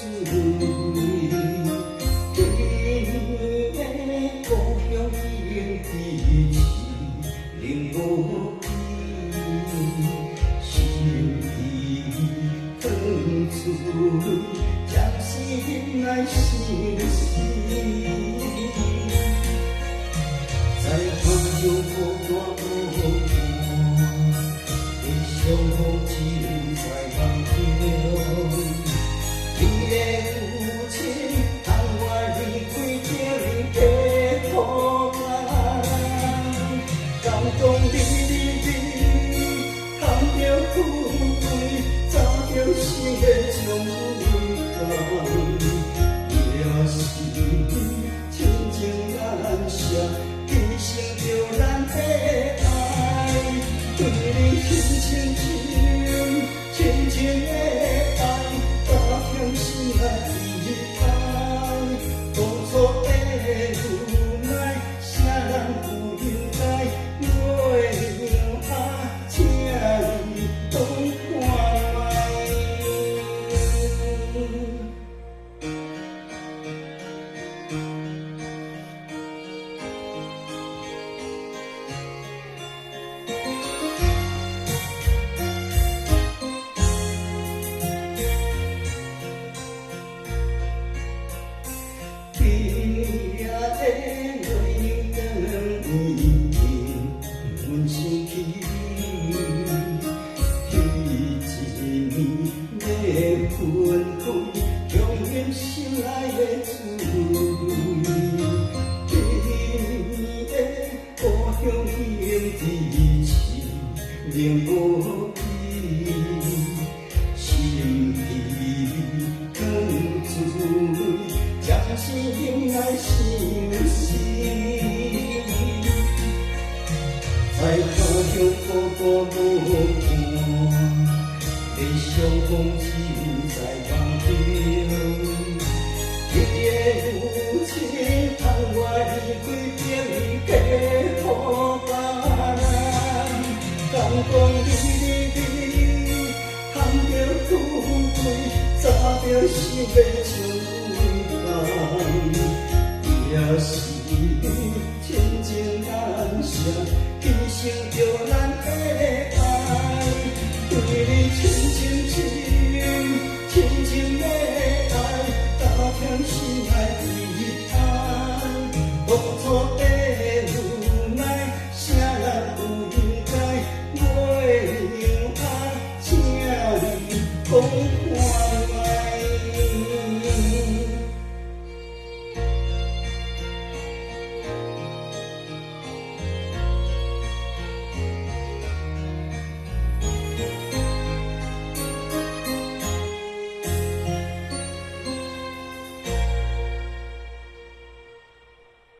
你的故乡已经是零无边，心意放出，将心来相思。在朋友孤单无伴，你相逢只在梦中。你的父亲向我离开这地土间，感动你，含着富贵，早着心的将感，也是亲情难舍，牺牲着咱的爱，对你深深情，深深的爱。心爱的爱，当初的无奈，谁人不应该月亮啊，请你当看卖。分开，永远心爱的滋味。你的故乡已经是零无边，心意放出，将心来相思。在他乡孤单无伴，你相逢只在梦中。你的父亲向我离开这地土间，感动你，含着富贵，早着心的将感，也是亲情难舍，牺牲着咱的爱，对你深深情，深深的爱，打拼心爱的爱，当初的无奈，谁人不应该月亮啊，请你讲。